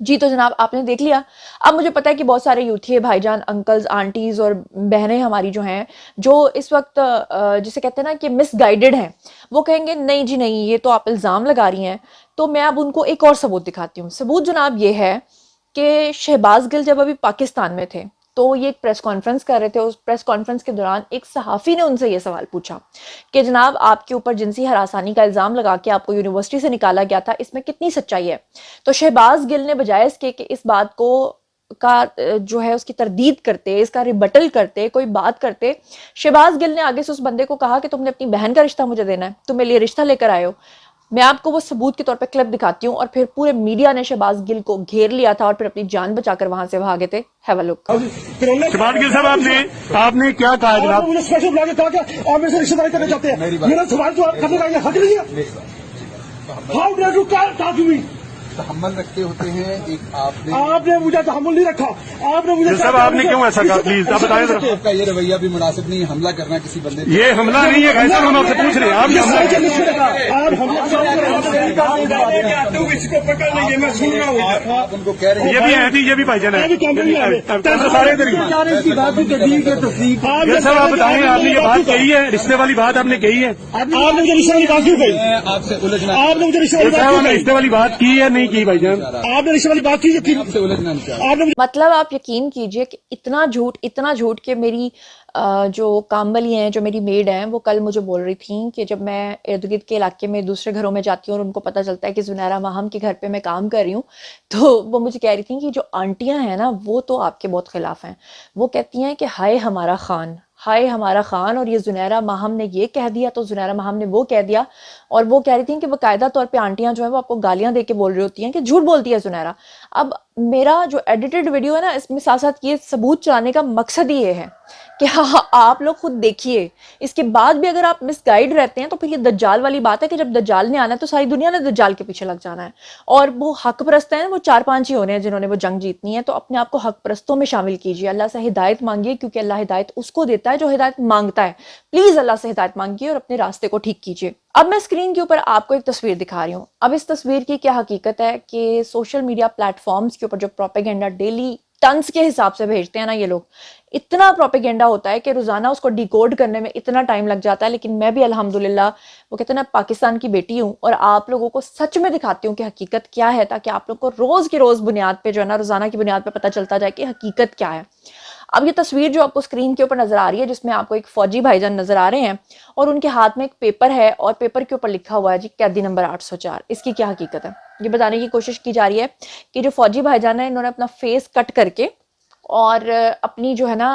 جی تو جناب آپ نے دیکھ لیا. اب مجھے پتا ہے کہ بہت سارے یوتھی بھائی جان، انکلز، آنٹیز اور بہنیں ہماری جو ہیں، جو اس وقت جسے کہتے ہیں نا کہ مس گائیڈڈ ہیں، وہ کہیں گے نہیں جی نہیں، یہ تو آپ الزام لگا رہی ہیں. تو میں اب ان کو ایک اور ثبوت دکھاتی ہوں. ثبوت جناب یہ ہے کہ شہباز گل جب ابھی پاکستان میں تھے تو یہ ایک پریس کانفرنس کر رہے تھے. اس پریس کانفرنس کے دوران ایک صحافی نے ان سے یہ سوال پوچھا کہ جناب آپ کے اوپر جنسی ہراسانی کا الزام لگا کے آپ کو یونیورسٹی سے نکالا گیا تھا، اس میں کتنی سچائی ہے؟ تو شہباز گل نے بجائے اس کے کہ اس بات کو کا جو ہے اس کی تردید کرتے، اس کا ریبٹل کرتے، کوئی بات کرتے، شہباز گل نے آگے سے اس بندے کو کہا کہ تم نے اپنی بہن کا رشتہ مجھے دینا ہے، تم میرے لیے رشتہ لے کر آئے ہو. میں آپ کو وہ ثبوت کے طور پہ کلپ دکھاتی ہوں. اور پھر پورے میڈیا نے شہباز گل کو گھیر لیا تھا اور پھر اپنی جان بچا کر وہاں سے بھاگے تھے. ہیو اے لک. شہباز گل صاحب آپ نے کیا کہا جناب؟ مجھے اسپیشل بلا کے کہا کہ آپ میرے سے رشتہ داری کرنا چاہتے ہیں، میرا سوال جو کرنے کا یہ حق نہیں ہے. How dare you talk to me? تحمل رکھتے ہوتے ہیں. ایک آپ نے مجھے تحمل نہیں رکھا. آپ نے مجھے صاحب آپ نے کیوں ایسا کہا؟ پلیز آپ بتائیں ذرا. آپ کا یہ رویہ بھی مناسب نہیں ہے. حملہ کرنا کسی بندے پہ، یہ حملہ نہیں ہے بھائی صاحب، ہم آپ سے پوچھ رہے ہیں آپ آپ ان کو کہہ رہے ہیں یہ بھی ہیں، یہ بھی بھائی جان ہے سارے ادھر ہی. گل صاحب آپ بتائیں، آپ نے یہ بات کہی ہے، رشتے والی بات آپ نے کہی ہے؟ آپ نے مجھے رشتہ والی بات کیوں کہی؟ میں آپ سے الجھنا آپ نے مجھے رشتہ والی گل بات صاحب کیوں ہم نے کہی؟ رشتے والی بات کی ہے نہیں کی بھائی جان؟ آپ نے رشتہ والی بات کی آپ سے الجھنا نہیں چاہتا. آپ نے مطلب آپ یقین کیجئے کہ اتنا جھوٹ کہ میری جو کام والی ہیں، جو میری میڈ ہیں، وہ کل مجھے بول رہی تھیں کہ جب میں ارد گرد کے علاقے میں دوسرے گھروں میں جاتی ہوں اور ان کو پتہ چلتا ہے کہ زنیرہ ماہم کے گھر پہ میں کام کر رہی ہوں، تو وہ مجھے کہہ رہی تھیں کہ جو آنٹیاں ہیں نا وہ تو آپ کے بہت خلاف ہیں. وہ کہتی ہیں کہ ہائے ہمارا خان، ہائے ہمارا خان، اور یہ زنیرہ ماہم نے یہ کہہ دیا تو زنیرہ ماہم نے وہ کہہ دیا. اور وہ کہہ رہی تھیں کہ باقاعدہ طور پہ آنٹیاں جو ہیں وہ آپ کو گالیاں دے کے بول رہی ہوتی ہیں کہ جھوٹ بولتی ہے زنیرہ. اب میرا جو ایڈیٹڈ ویڈیو ہے نا، اس میں ساتھ ساتھ یہ ثبوت چلانے کا مقصد ہی یہ ہے کہ ہاں آپ لوگ خود دیکھیے. اس کے بعد بھی اگر آپ مس گائیڈ رہتے ہیں تو پھر یہ دجال والی بات ہے کہ جب دجال نے آنا ہے تو ساری دنیا نے دجال کے پیچھے لگ جانا ہے. اور وہ حق پرست ہیں، وہ 4-5 ہی ہونے ہیں جنہوں نے وہ جنگ جیتنی ہے. تو اپنے آپ کو حق پرستوں میں شامل کیجیے، اللہ سے ہدایت مانگیے، کیونکہ اللہ ہدایت اس کو دیتا ہے جو ہدایت مانگتا ہے. پلیز اللہ سے ہدایت مانگیے اور اپنے راستے کو ٹھیک کیجیے. اب میں اسکرین کے اوپر آپ کو ایک تصویر دکھا رہی ہوں. اب اس تصویر کی کیا حقیقت ہے کہ سوشل میڈیا پلیٹ فارمز کے اوپر جو پروپیگنڈا ڈیلی ٹنز کے حساب سے بھیجتے ہیں نا یہ لوگ، اتنا پروپیگنڈا ہوتا ہے کہ روزانہ اس کو ڈیکوڈ کرنے میں اتنا ٹائم لگ جاتا ہے. لیکن میں بھی الحمدللہ وہ کہتے ہیں نا پاکستان کی بیٹی ہوں اور آپ لوگوں کو سچ میں دکھاتی ہوں کہ حقیقت کیا ہے، تاکہ آپ لوگ کو روز کی روز بنیاد پہ جو ہے نا، روزانہ کی بنیاد پہ پتہ چلتا جائے کہ حقیقت کیا ہے. اب یہ تصویر جو آپ کو اسکرین کے اوپر نظر آ رہی ہے، جس میں آپ کو ایک فوجی بھائی جان نظر آ رہے ہیں اور ان کے ہاتھ میں ایک پیپر ہے اور پیپر کے اوپر لکھا ہوا ہے جی قیدی نمبر 804. اس کی کیا حقیقت ہے یہ بتانے کی کوشش کی جا رہی ہے کہ جو فوجی بھائی جان ہیں انہوں نے اپنا فیس کٹ کر کے اور اپنی جو ہے نا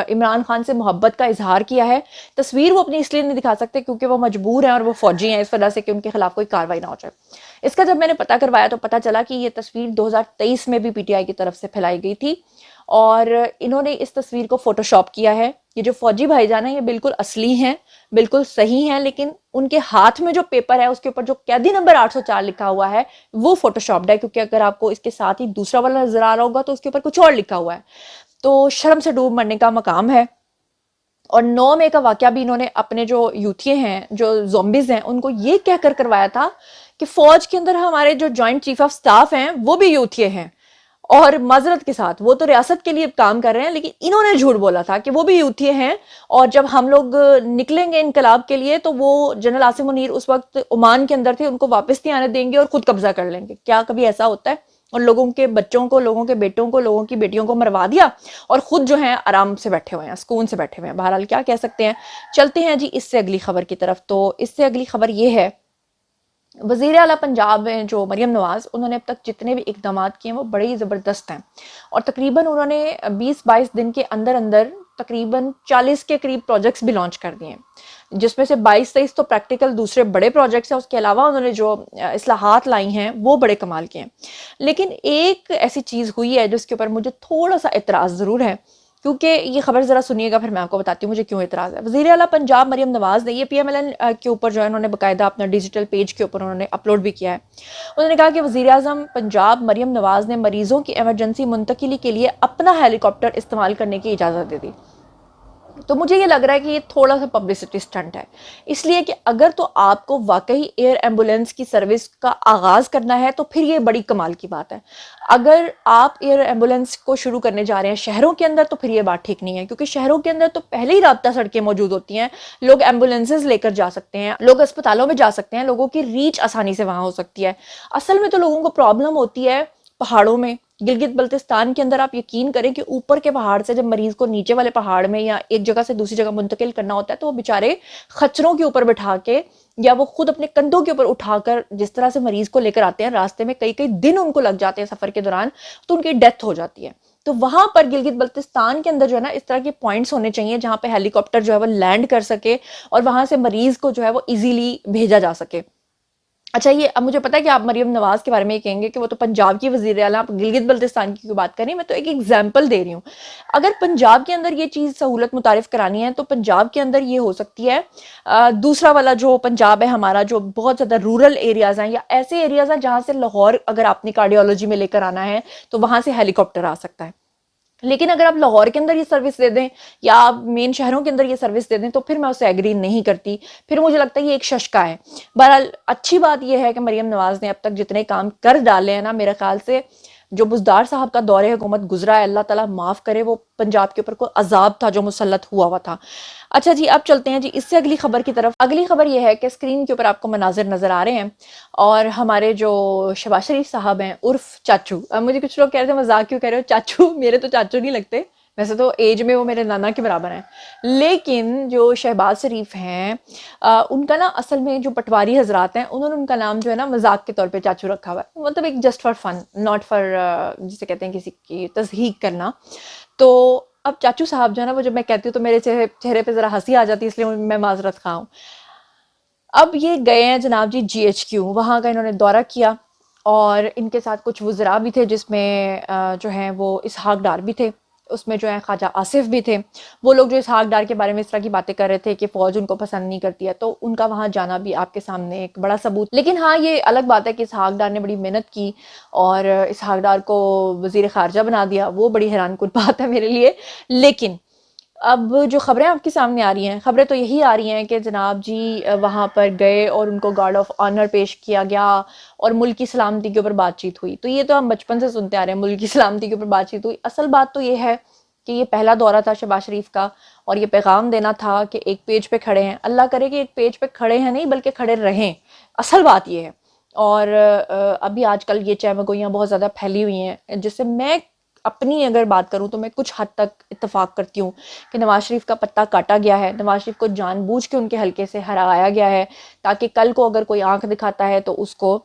عمران خان سے محبت کا اظہار کیا ہے. تصویر وہ اپنی اس لیے نہیں دکھا سکتے کیونکہ وہ مجبور ہیں اور وہ فوجی ہیں، اس وجہ سے کہ ان کے خلاف کوئی کارروائی نہ ہو جائے. اس کا جب میں نے پتہ کروایا تو پتہ چلا کہ یہ تصویر 2023 میں بھی پی ٹی آئی کی طرف سے پھیلائی گئی تھی اور انہوں نے اس تصویر کو فوٹو شاپ کیا ہے. یہ جو فوجی بھائی جان ہیں یہ بالکل اصلی ہیں، بالکل صحیح ہیں، لیکن ان کے ہاتھ میں جو پیپر ہے اس کے اوپر جو قیدی نمبر 804 لکھا ہوا ہے وہ فوٹو شاپڈ ہے. کیونکہ اگر آپ کو اس کے ساتھ ہی دوسرا والا نظر آ رہا ہوگا تو اس کے اوپر کچھ اور لکھا ہوا ہے. تو شرم سے ڈوب مرنے کا مقام ہے. اور 9 مئی کا واقعہ بھی انہوں نے اپنے جو یوتھیے ہیں، جو زومبیز ہیں، ان کو یہ کہہ کر کروایا تھا کہ فوج کے اندر ہمارے جو جوائنٹ چیف آف سٹاف ہیں وہ بھی یوتھیے ہیں. اور معذرت کے ساتھ وہ تو ریاست کے لیے کام کر رہے ہیں، لیکن انہوں نے جھوٹ بولا تھا کہ وہ بھی یوتھیے ہیں اور جب ہم لوگ نکلیں گے انقلاب کے لیے تو وہ جنرل عاصم منیر اس وقت عمان کے اندر تھے، ان کو واپس نہیں آنے دیں گے اور خود قبضہ کر لیں گے. کیا کبھی ایسا ہوتا ہے؟ اور لوگوں کے بچوں کو، لوگوں کے بیٹوں کو، لوگوں کی بیٹیوں کو مروا دیا اور خود جو ہیں آرام سے بیٹھے ہوئے ہیں، سکون سے بیٹھے ہوئے ہیں. بہرحال کیا کہہ سکتے ہیں. چلتے ہیں جی اس سے اگلی خبر کی طرف. تو اس سے اگلی خبر یہ ہے، وزیر اعلیٰ پنجاب ہیں جو مریم نواز، انہوں نے اب تک جتنے بھی اقدامات کیے ہیں وہ بڑے ہی زبردست ہیں اور تقریباً انہوں نے 20-22 دن کے اندر اندر تقریباً 40 کے قریب پروجیکٹس بھی لانچ کر دیے ہیں، جس میں سے 22-23 تو پریکٹیکل دوسرے بڑے پروجیکٹس ہیں. اس کے علاوہ انہوں نے جو اصلاحات لائی ہیں وہ بڑے کمال کے ہیں. لیکن ایک ایسی چیز ہوئی ہے جس کے اوپر مجھے تھوڑا سا اعتراض ضرور ہے، کیونکہ یہ خبر ذرا سنیے گا پھر میں آپ کو بتاتی ہوں مجھے کیوں اعتراض ہے. وزیر اعلیٰ پنجاب مریم نواز نے یہ پی ایم ایل این کے اوپر جو ہے انہوں نے باقاعدہ اپنا ڈیجیٹل پیج کے اوپر انہوں نے اپلوڈ بھی کیا ہے. انہوں نے کہا کہ وزیر اعظم پنجاب مریم نواز نے مریضوں کی ایمرجنسی منتقلی کے لیے اپنا ہیلی کاپٹر استعمال کرنے کی اجازت دے دی. تو مجھے یہ لگ رہا ہے کہ یہ تھوڑا سا پبلسٹی سٹنٹ ہے، اس لیے کہ اگر تو آپ کو واقعی ایئر ایمبولینس کی سروس کا آغاز کرنا ہے تو پھر یہ بڑی کمال کی بات ہے. اگر آپ ایئر ایمبولینس کو شروع کرنے جا رہے ہیں شہروں کے اندر تو پھر یہ بات ٹھیک نہیں ہے، کیونکہ شہروں کے اندر تو پہلے ہی رابطہ سڑکیں موجود ہوتی ہیں، لوگ ایمبولینسز لے کر جا سکتے ہیں، لوگ اسپتالوں میں جا سکتے ہیں، لوگوں کی ریچ آسانی سے وہاں ہو سکتی ہے. اصل میں تو لوگوں کو پرابلم ہوتی ہے پہاڑوں میں. گلگت بلتستان کے اندر آپ یقین کریں کہ اوپر کے پہاڑ سے جب مریض کو نیچے والے پہاڑ میں یا ایک جگہ سے دوسری جگہ منتقل کرنا ہوتا ہے تو وہ بیچارے خچروں کے اوپر بٹھا کے یا وہ خود اپنے کندھوں کے اوپر اٹھا کر جس طرح سے مریض کو لے کر آتے ہیں، راستے میں کئی کئی دن ان کو لگ جاتے ہیں سفر کے دوران، تو ان کی ڈیتھ ہو جاتی ہے. تو وہاں پر گلگت بلتستان کے اندر جو ہے نا اس طرح کے پوائنٹس ہونے چاہیے جہاں پہ ہیلی کاپٹر جو ہے وہ لینڈ کر سکے اور وہاں سے مریض کو جو ہے وہ ایزیلی بھیجا جا سکے. اچھا یہ اب مجھے پتا ہے کہ آپ مریم نواز کے بارے میں یہ کہیں گے کہ وہ تو پنجاب کی وزیر اعلیٰ، آپ گلگت بلتستان کی بات کریں، میں تو ایک ایگزامپل دے رہی ہوں. اگر پنجاب کے اندر یہ چیز سہولت متعارف کرانی ہے تو پنجاب کے اندر یہ ہو سکتی ہے. دوسرا والا جو پنجاب ہے ہمارا، جو بہت زیادہ رورل ایریاز ہیں یا ایسے ایریاز ہیں جہاں سے لاہور اگر آپ نے کارڈیولوجی میں لے کر آنا ہے تو وہاں سے ہیلی کاپٹر آ سکتا ہے. لیکن اگر آپ لاہور کے اندر یہ سروس دے دیں یا آپ مین شہروں کے اندر یہ سروس دے دیں تو پھر میں اسے ایگری نہیں کرتی، پھر مجھے لگتا ہے یہ ایک ششکا ہے. بہرحال اچھی بات یہ ہے کہ مریم نواز نے اب تک جتنے کام کر ڈالے ہیں نا، میرے خیال سے جو بزدار صاحب کا دور حکومت گزرا ہے، اللہ تعالیٰ معاف کرے، وہ پنجاب کے اوپر کوئی عذاب تھا جو مسلط ہوا تھا. اچھا جی اب چلتے ہیں جی اس سے اگلی خبر کی طرف. اگلی خبر یہ ہے کہ اسکرین کے اوپر آپ کو مناظر نظر آ رہے ہیں اور ہمارے جو شہباز شریف صاحب ہیں عرف چاچو، اب مجھے کچھ لوگ کہہ رہے تھے مذاق کیوں کہہ رہے ہو چاچو، میرے تو چاچو نہیں لگتے، ویسے تو ایج میں وہ میرے نانا کے برابر ہیں، لیکن جو شہباز شریف ہیں ان کا نا اصل میں جو پٹواری حضرات ہیں انہوں نے ان کا نام جو ہے نا مذاق کے طور پہ چاچو رکھا ہوا ہے، مطلب ایک just for fun, not for جسے کہتے ہیں کسی کی تضحیق کرنا. تو اب چاچو صاحب جو ہے نا وہ جب میں کہتی ہوں تو میرے چہرے پہ ذرا ہنسی آ جاتی ہے، اس لیے میں معذرت خواہ ہوں. اب یہ گئے ہیں جناب جی GHQ، وہاں کا انہوں نے دورہ کیا اور ان کے ساتھ کچھ وزراء بھی تھے جس میں جو ہیں وہ اسحاق ڈار بھی تھے، اس میں جو ہے خواجہ آصف بھی تھے. وہ لوگ جو اسحاق ڈار کے بارے میں اس طرح کی باتیں کر رہے تھے کہ فوج ان کو پسند نہیں کرتی ہے، تو ان کا وہاں جانا بھی آپ کے سامنے ایک بڑا ثبوت. لیکن ہاں یہ الگ بات ہے کہ اسحاق ڈار نے بڑی محنت کی اور اسحاق ڈار کو وزیر خارجہ بنا دیا، وہ بڑی حیران کن بات ہے میرے لیے. لیکن اب جو خبریں آپ کے سامنے آ رہی ہیں، خبریں تو یہی آ رہی ہیں کہ جناب جی وہاں پر گئے اور ان کو گارڈ آف آنر پیش کیا گیا اور ملک کی سلامتی کے اوپر بات چیت ہوئی. تو یہ تو ہم بچپن سے سنتے آ رہے ہیں، ملک کی سلامتی کے اوپر بات چیت ہوئی. اصل بات تو یہ ہے کہ یہ پہلا دورہ تھا شہباز شریف کا اور یہ پیغام دینا تھا کہ ایک پیج پہ کھڑے ہیں، اللہ کرے کہ ایک پیج پہ کھڑے ہیں نہیں بلکہ کھڑے رہیں، اصل بات یہ ہے. اور ابھی آج کل یہ چہمگوئیاں بہت زیادہ پھیلی ہوئی ہیں، جس سے میں اپنی اگر بات کروں تو میں کچھ حد تک اتفاق کرتی ہوں کہ نواز شریف کا پتہ کاٹا گیا ہے، نواز شریف کو جان بوجھ کے ان کے حلقے سے ہرایا گیا ہے تاکہ کل کو اگر کوئی آنکھ دکھاتا ہے تو اس کو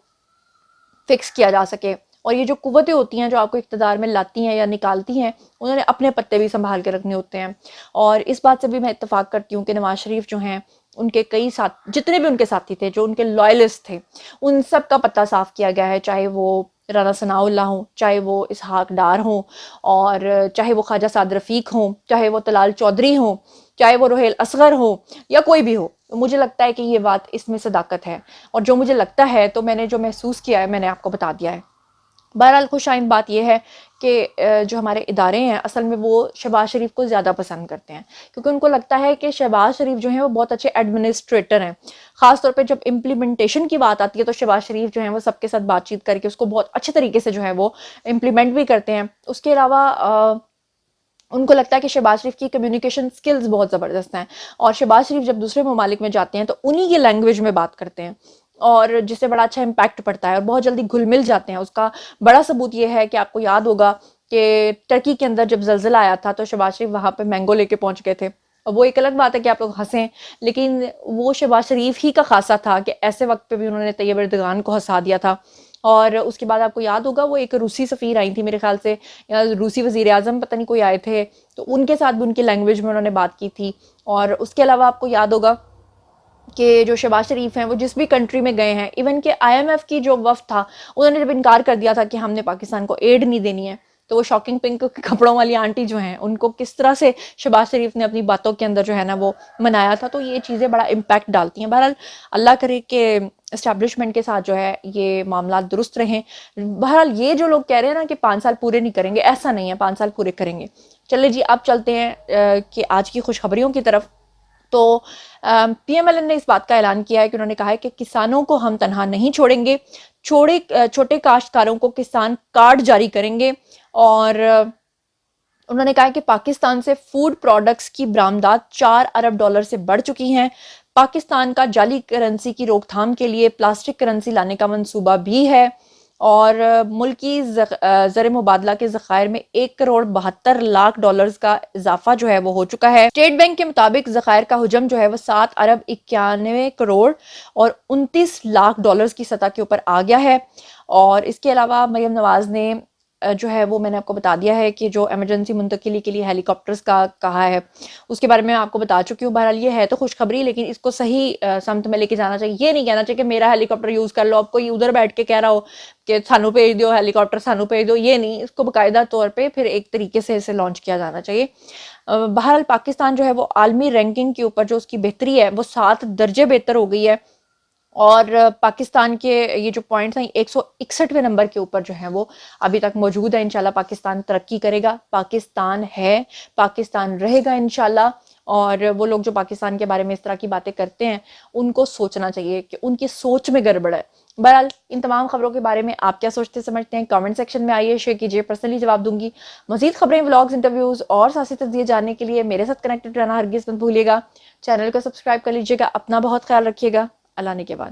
فکس کیا جا سکے. اور یہ جو قوتیں ہوتی ہیں جو آپ کو اقتدار میں لاتی ہیں یا نکالتی ہیں، انہوں نے اپنے پتے بھی سنبھال کے رکھنے ہوتے ہیں. اور اس بات سے بھی میں اتفاق کرتی ہوں کہ نواز شریف جو ہیں ان کے کئی جتنے بھی ان کے ساتھی تھے، جو ان کے لائلسٹ تھے، ان سب کا پتہ صاف کیا گیا ہے، چاہے وہ رانا ثناء اللہ ہوں، چاہے وہ اسحاق ڈار ہوں، اور چاہے وہ خواجہ سعد رفیق ہوں، چاہے وہ طلال چودھری ہوں، چاہے وہ روہیل اصغر ہو یا کوئی بھی ہو. مجھے لگتا ہے کہ یہ بات اس میں صداقت ہے، اور جو مجھے لگتا ہے تو میں نے جو محسوس کیا ہے میں نے آپ کو بتا دیا ہے. بہرحال خوش آئند بات یہ ہے کہ جو ہمارے ادارے ہیں اصل میں وہ شہباز شریف کو زیادہ پسند کرتے ہیں، کیونکہ ان کو لگتا ہے کہ شہباز شریف جو ہیں وہ بہت اچھے ایڈمنسٹریٹر ہیں. خاص طور پہ جب امپلیمنٹیشن کی بات آتی ہے تو شہباز شریف جو ہیں وہ سب کے ساتھ بات چیت کر کے اس کو بہت اچھے طریقے سے جو ہے وہ امپلیمنٹ بھی کرتے ہیں. اس کے علاوہ ان کو لگتا ہے کہ شہباز شریف کی کمیونیکیشن سکلز بہت زبردست ہیں، اور شہباز شریف جب دوسرے ممالک میں جاتے ہیں تو انہی کی لینگویج میں بات کرتے ہیں اور جس سے بڑا اچھا امپیکٹ پڑتا ہے اور بہت جلدی گھل مل جاتے ہیں. اس کا بڑا ثبوت یہ ہے کہ آپ کو یاد ہوگا کہ ٹرکی کے اندر جب زلزلہ آیا تھا تو شہباز شریف وہاں پہ مینگو لے کے پہنچ گئے تھے. وہ ایک الگ بات ہے کہ آپ لوگ ہنسیں، لیکن وہ شہباز شریف ہی کا خاصہ تھا کہ ایسے وقت پہ بھی انہوں نے طیب اردگان کو ہنسا دیا تھا. اور اس کے بعد آپ کو یاد ہوگا وہ ایک روسی سفیر آئی تھی میرے خیال سے، یا روسی وزیر اعظم پتہ نہیں کوئی آئے تھے، تو ان کے ساتھ بھی ان کی لینگویج میں انہوں نے بات کی تھی. اور اس کے علاوہ آپ کو یاد ہوگا کہ جو شہباز شریف ہیں وہ جس بھی کنٹری میں گئے ہیں، ایون کہ IMF کی جو وفد تھا انہوں نے جب انکار کر دیا تھا کہ ہم نے پاکستان کو ایڈ نہیں دینی ہے، تو وہ شاکنگ پنک کپڑوں والی آنٹی جو ہیں ان کو کس طرح سے شہباز شریف نے اپنی باتوں کے اندر جو ہے نا وہ منایا تھا. تو یہ چیزیں بڑا امپیکٹ ڈالتی ہیں. بہرحال اللہ کرے کہ اسٹیبلشمنٹ کے ساتھ جو ہے یہ معاملات درست رہیں. بہرحال یہ جو لوگ کہہ رہے ہیں نا کہ 5 سال پورے نہیں کریں گے, ایسا نہیں ہے, 5 سال پورے کریں گے. چلے جی اب چلتے ہیں کہ آج کی خوشخبریوں کی طرف. تو پی ایم ایل این نے اس بات کا اعلان کیا ہے کہ انہوں نے کہا ہے کہ کسانوں کو ہم تنہا نہیں چھوڑیں گے, چھوٹے کاشتکاروں کو کسان کارڈ جاری کریں گے. اور انہوں نے کہا کہ پاکستان سے فوڈ پروڈکٹس کی برآمدات $4 ارب سے بڑھ چکی ہیں. پاکستان کا جعلی کرنسی کی روک تھام کے لیے پلاسٹک کرنسی لانے کا منصوبہ بھی ہے. اور ملکی زر مبادلہ کے ذخائر میں $1.72 کروڑ کا اضافہ جو ہے وہ ہو چکا ہے. اسٹیٹ بینک کے مطابق ذخائر کا حجم جو ہے وہ $7.91 ارب اور $29 لاکھ کی سطح کے اوپر آ گیا ہے. اور اس کے علاوہ مریم نواز نے جو ہے وہ میں نے آپ کو بتا دیا ہے کہ جو ایمرجنسی منتقلی کے لیے ہیلی کاپٹرز کا کہا ہے اس کے بارے میں آپ کو بتا چکی ہوں. بہرحال یہ ہے تو خوشخبری, لیکن اس کو صحیح سمت میں لے کے جانا چاہیے. یہ نہیں کہنا چاہیے کہ میرا ہیلی کاپٹر یوز کر لو, آپ کوئی ادھر بیٹھ کے کہہ رہا ہو کہ سانو بھیج دو ہیلی کاپٹر, سانو بھیج دو, یہ نہیں. اس کو باقاعدہ طور پہ پھر ایک طریقے سے اسے لانچ کیا جانا چاہیے. بہرحال پاکستان جو ہے وہ عالمی رینکنگ کے اوپر جو اس کی بہتری ہے وہ 7 درجے بہتر ہو گئی ہے. اور پاکستان کے یہ جو پوائنٹس ہیں 161ویں نمبر کے اوپر جو ہیں وہ ابھی تک موجود ہے. انشاءاللہ پاکستان ترقی کرے گا, پاکستان ہے, پاکستان رہے گا انشاءاللہ. اور وہ لوگ جو پاکستان کے بارے میں اس طرح کی باتیں کرتے ہیں ان کو سوچنا چاہیے کہ ان کی سوچ میں گڑبڑ ہے. بہرحال ان تمام خبروں کے بارے میں آپ کیا سوچتے سمجھتے ہیں کامنٹ سیکشن میں آئیے, شیئر کیجیے, پرسنلی جواب دوں گی. مزید خبریں, ولاگز, انٹرویوز اور سیاسی تجزیے جاننے کے لیے میرے ساتھ کنیکٹڈ رہنا ہرگز مت بھولیے گا. چینل کو سبسکرائب کر لیجیے گا. اپنا بہت خیال رکھیے گا. اللہ نے کے بعد.